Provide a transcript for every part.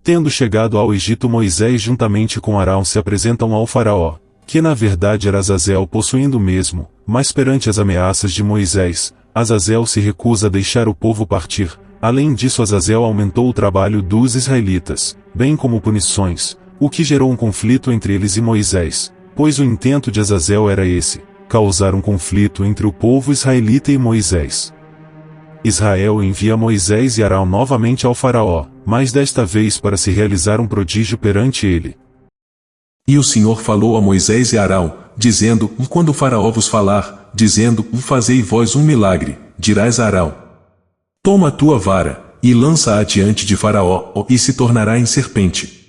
Tendo chegado ao Egito, Moisés juntamente com Arão se apresentam ao faraó, que na verdade era Azazel possuindo o mesmo, mas perante as ameaças de Moisés, Azazel se recusa a deixar o povo partir. Além disso, Azazel aumentou o trabalho dos israelitas, bem como punições, o que gerou um conflito entre eles e Moisés, pois o intento de Azazel era esse, causar um conflito entre o povo israelita e Moisés. Israel envia Moisés e Arão novamente ao faraó, mas desta vez para se realizar um prodígio perante ele. E o Senhor falou a Moisés e Arão, dizendo: quando o faraó vos falar, dizendo: fazei vós um milagre, dirás a Arão: toma a tua vara, e lança-a diante de Faraó, e se tornará em serpente.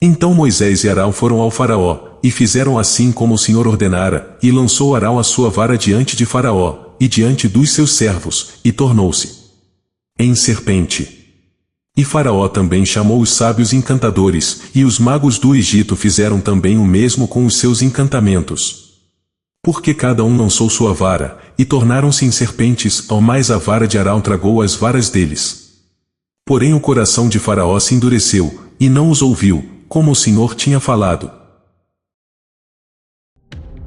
Então Moisés e Arão foram ao Faraó, e fizeram assim como o Senhor ordenara, e lançou Arão a sua vara diante de Faraó, e diante dos seus servos, e tornou-se em serpente. E Faraó também chamou os sábios encantadores, e os magos do Egito fizeram também o mesmo com os seus encantamentos. Porque cada um lançou sua vara, e tornaram-se em serpentes, ao mais a vara de Arão tragou as varas deles. Porém o coração de Faraó se endureceu, e não os ouviu, como o Senhor tinha falado.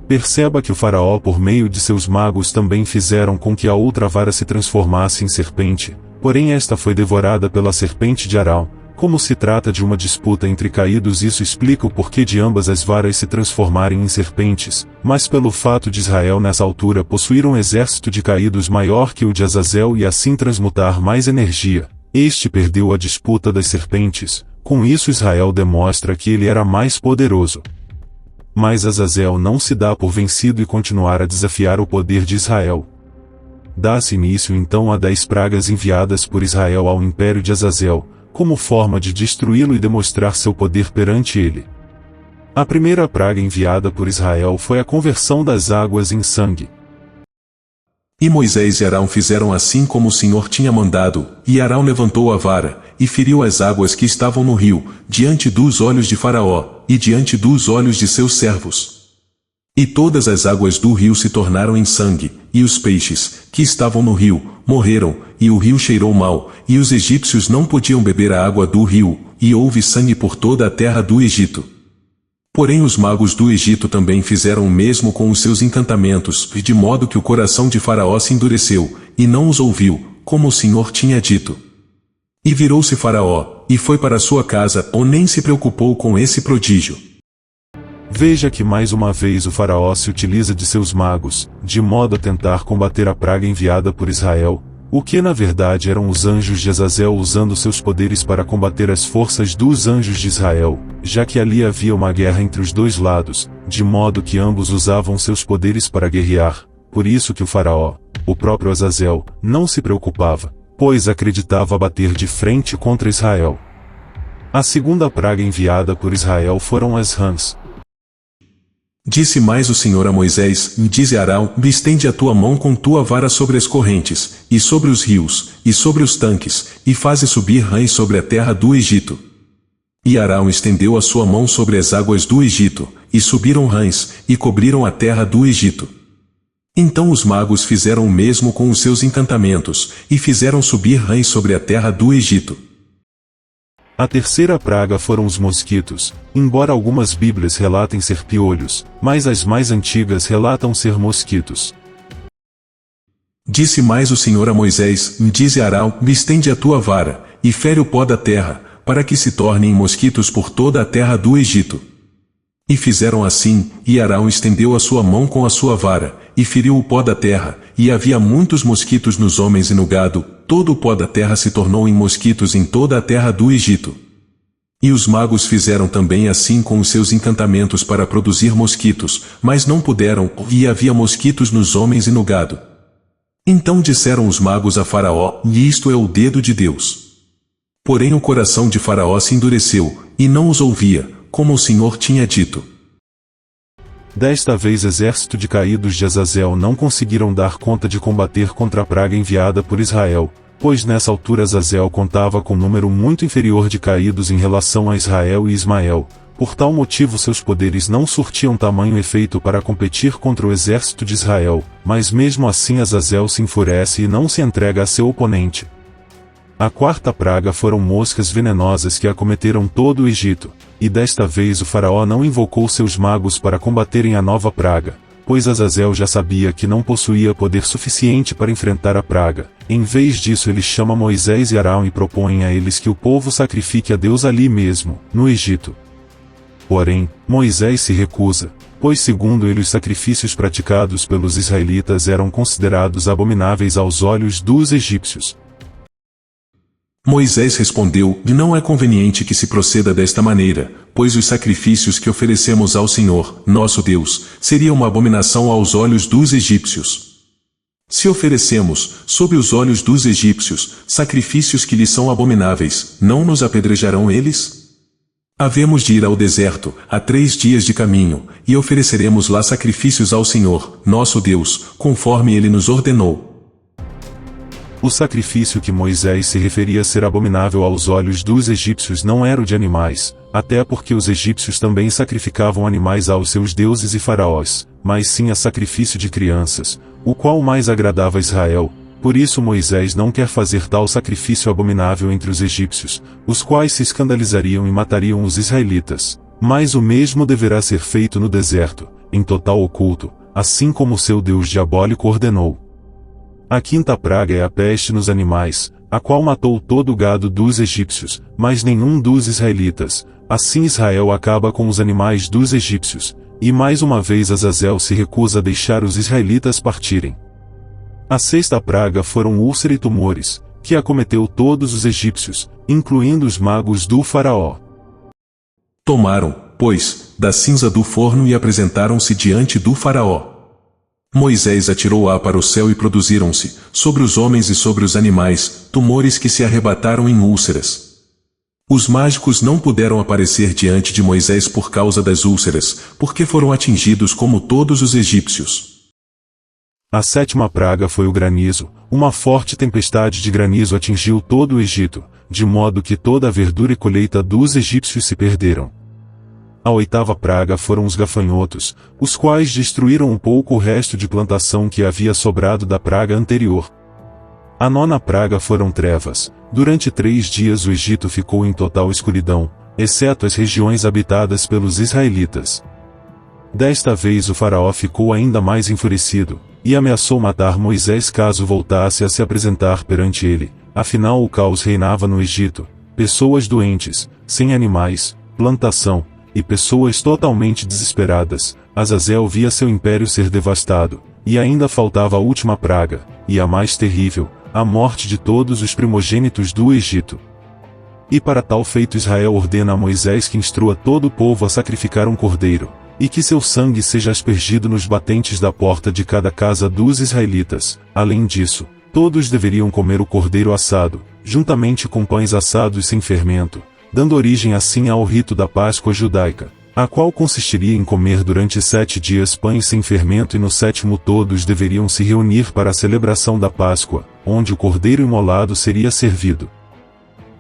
Perceba que o faraó por meio de seus magos também fizeram com que a outra vara se transformasse em serpente, porém esta foi devorada pela serpente de Arão. Como se trata de uma disputa entre caídos, isso explica o porquê de ambas as varas se transformarem em serpentes, mas pelo fato de Israel nessa altura possuir um exército de caídos maior que o de Azazel e assim transmutar mais energia, este perdeu a disputa das serpentes. Com isso Israel demonstra que ele era mais poderoso. Mas Azazel não se dá por vencido e continuar a desafiar o poder de Israel. Dá-se início então a 10 pragas enviadas por Israel ao império de Azazel, como forma de destruí-lo e demonstrar seu poder perante ele. A primeira praga enviada por Israel foi a conversão das águas em sangue. E Moisés e Arão fizeram assim como o Senhor tinha mandado, e Arão levantou a vara, e feriu as águas que estavam no rio, diante dos olhos de Faraó, e diante dos olhos de seus servos. E todas as águas do rio se tornaram em sangue, e os peixes, que estavam no rio, morreram, e o rio cheirou mal, e os egípcios não podiam beber a água do rio, e houve sangue por toda a terra do Egito. Porém os magos do Egito também fizeram o mesmo com os seus encantamentos, de modo que o coração de Faraó se endureceu, e não os ouviu, como o Senhor tinha dito. E virou-se Faraó, e foi para sua casa, ou nem se preocupou com esse prodígio. Veja que mais uma vez o faraó se utiliza de seus magos, de modo a tentar combater a praga enviada por Israel, o que na verdade eram os anjos de Azazel usando seus poderes para combater as forças dos anjos de Israel, já que ali havia uma guerra entre os dois lados, de modo que ambos usavam seus poderes para guerrear, por isso que o faraó, o próprio Azazel, não se preocupava, pois acreditava bater de frente contra Israel. A segunda praga enviada por Israel foram as rãs. Disse mais o Senhor a Moisés, dize a Arão, estende a tua mão com tua vara sobre as correntes, e sobre os rios, e sobre os tanques, e faze subir rãs sobre a terra do Egito. E Arão estendeu a sua mão sobre as águas do Egito, e subiram rãs, e cobriram a terra do Egito. Então os magos fizeram o mesmo com os seus encantamentos, e fizeram subir rãs sobre a terra do Egito. A terceira praga foram os mosquitos, embora algumas bíblias relatem ser piolhos, mas as mais antigas relatam ser mosquitos. Disse mais o Senhor a Moisés, dize a Arão, estende a tua vara, e fere o pó da terra, para que se tornem mosquitos por toda a terra do Egito. E fizeram assim, e Arão estendeu a sua mão com a sua vara, e feriu o pó da terra, e havia muitos mosquitos nos homens e no gado, todo o pó da terra se tornou em mosquitos em toda a terra do Egito. E os magos fizeram também assim com os seus encantamentos para produzir mosquitos, mas não puderam, e havia mosquitos nos homens e no gado. Então disseram os magos a Faraó, e isto é o dedo de Deus. Porém o coração de Faraó se endureceu, e não os ouvia, como o Senhor tinha dito. Desta vez exército de caídos de Azazel não conseguiram dar conta de combater contra a praga enviada por Israel, pois nessa altura Azazel contava com um número muito inferior de caídos em relação a Israel e Ismael. Por tal motivo seus poderes não surtiam tamanho efeito para competir contra o exército de Israel, mas mesmo assim Azazel se enfurece e não se entrega a seu oponente. A quarta praga foram moscas venenosas que acometeram todo o Egito, e desta vez o faraó não invocou seus magos para combaterem a nova praga, pois Azazel já sabia que não possuía poder suficiente para enfrentar a praga. Em vez disso ele chama Moisés e Arão e propõe a eles que o povo sacrifique a Deus ali mesmo, no Egito. Porém, Moisés se recusa, pois segundo ele os sacrifícios praticados pelos israelitas eram considerados abomináveis aos olhos dos egípcios. Moisés respondeu: não é conveniente que se proceda desta maneira, pois os sacrifícios que oferecemos ao Senhor, nosso Deus, seria uma abominação aos olhos dos egípcios. Se oferecemos, sob os olhos dos egípcios, sacrifícios que lhes são abomináveis, não nos apedrejarão eles? Havemos de ir ao deserto, a 3 dias de caminho, e ofereceremos lá sacrifícios ao Senhor, nosso Deus, conforme ele nos ordenou. O sacrifício que Moisés se referia a ser abominável aos olhos dos egípcios não era o de animais, até porque os egípcios também sacrificavam animais aos seus deuses e faraós, mas sim a sacrifício de crianças, o qual mais agradava a Israel. Por isso Moisés não quer fazer tal sacrifício abominável entre os egípcios, os quais se escandalizariam e matariam os israelitas. Mas o mesmo deverá ser feito no deserto, em total oculto, assim como seu Deus diabólico ordenou. A quinta praga é a peste nos animais, a qual matou todo o gado dos egípcios, mas nenhum dos israelitas. Assim Israel acaba com os animais dos egípcios, e mais uma vez Azazel se recusa a deixar os israelitas partirem. A sexta praga foram úlcera e tumores, que acometeu todos os egípcios, incluindo os magos do faraó. Tomaram, pois, da cinza do forno e apresentaram-se diante do faraó. Moisés atirou-a para o céu e produziram-se, sobre os homens e sobre os animais, tumores que se arrebataram em úlceras. Os mágicos não puderam aparecer diante de Moisés por causa das úlceras, porque foram atingidos como todos os egípcios. A sétima praga foi o granizo. Uma forte tempestade de granizo atingiu todo o Egito, de modo que toda a verdura e colheita dos egípcios se perderam. A oitava praga foram os gafanhotos, os quais destruíram um pouco o resto de plantação que havia sobrado da praga anterior. A nona praga foram trevas. Durante 3 dias o Egito ficou em total escuridão, exceto as regiões habitadas pelos israelitas. Desta vez o faraó ficou ainda mais enfurecido, e ameaçou matar Moisés caso voltasse a se apresentar perante ele. Afinal o caos reinava no Egito, pessoas doentes, sem animais, plantação, e pessoas totalmente desesperadas. Azazel via seu império ser devastado, e ainda faltava a última praga, e a mais terrível, a morte de todos os primogênitos do Egito. E para tal feito Israel ordena a Moisés que instrua todo o povo a sacrificar um cordeiro, e que seu sangue seja aspergido nos batentes da porta de cada casa dos israelitas. Além disso, todos deveriam comer o cordeiro assado, juntamente com pães assados sem fermento, dando origem assim ao rito da Páscoa judaica, a qual consistiria em comer durante 7 dias pães sem fermento e no 7º todos deveriam se reunir para a celebração da Páscoa, onde o cordeiro imolado seria servido.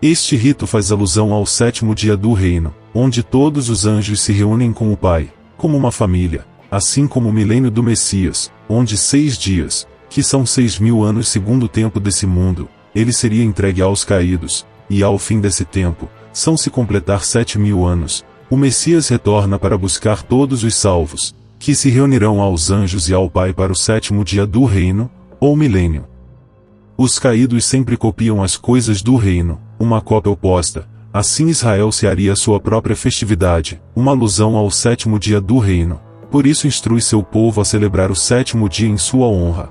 Este rito faz alusão ao 7º dia do reino, onde todos os anjos se reúnem com o Pai, como uma família, assim como o milênio do Messias, onde 6 dias, que são 6.000 anos segundo o tempo desse mundo, ele seria entregue aos caídos, e ao fim desse tempo, são se completar 7.000 anos, o Messias retorna para buscar todos os salvos, que se reunirão aos anjos e ao Pai para o 7º dia do reino, ou milênio. Os caídos sempre copiam as coisas do reino, uma cópia oposta, assim Israel se haria sua própria festividade, uma alusão ao 7º dia do reino, por isso instrui seu povo a celebrar o 7º dia em sua honra.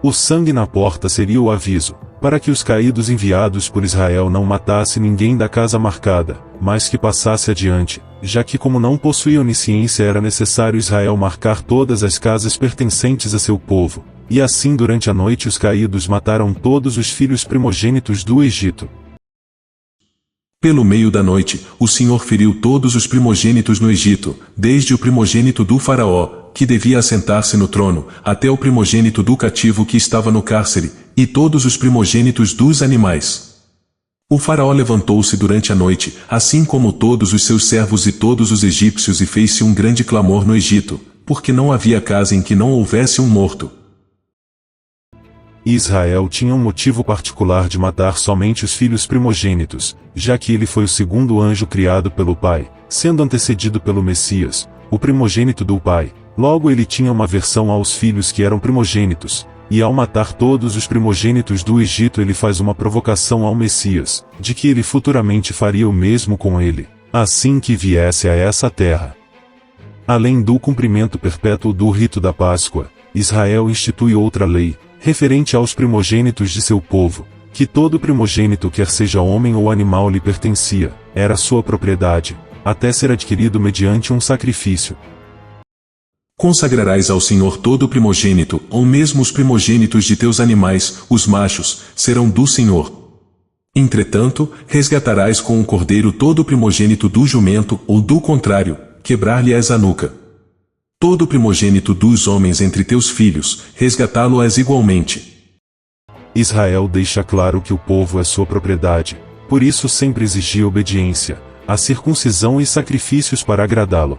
O sangue na porta seria o aviso, para que os caídos enviados por Israel não matassem ninguém da casa marcada, mas que passasse adiante, já que como não possuía onisciência era necessário Israel marcar todas as casas pertencentes a seu povo, e assim durante a noite os caídos mataram todos os filhos primogênitos do Egito. Pelo meio da noite, o Senhor feriu todos os primogênitos no Egito, desde o primogênito do faraó, que devia assentar-se no trono, até o primogênito do cativo que estava no cárcere, e todos os primogênitos dos animais. O faraó levantou-se durante a noite, assim como todos os seus servos e todos os egípcios, e fez-se um grande clamor no Egito, porque não havia casa em que não houvesse um morto. E Israel tinha um motivo particular de matar somente os filhos primogênitos, já que ele foi o segundo anjo criado pelo Pai, sendo antecedido pelo Messias, o primogênito do Pai. Logo ele tinha uma aversão aos filhos que eram primogênitos, e ao matar todos os primogênitos do Egito ele faz uma provocação ao Messias, de que ele futuramente faria o mesmo com ele, assim que viesse a essa terra. Além do cumprimento perpétuo do rito da Páscoa, Israel institui outra lei, referente aos primogênitos de seu povo, que todo primogênito, quer seja homem ou animal, lhe pertencia, era sua propriedade, até ser adquirido mediante um sacrifício. Consagrarás ao Senhor todo o primogênito, ou mesmo os primogênitos de teus animais, os machos, serão do Senhor. Entretanto, resgatarás com um cordeiro todo o primogênito do jumento, ou do contrário, quebrar-lhe-ás a nuca. Todo o primogênito dos homens entre teus filhos, resgatá-lo-ás igualmente. Israel deixa claro que o povo é sua propriedade, por isso sempre exigia obediência, a circuncisão e sacrifícios para agradá-lo.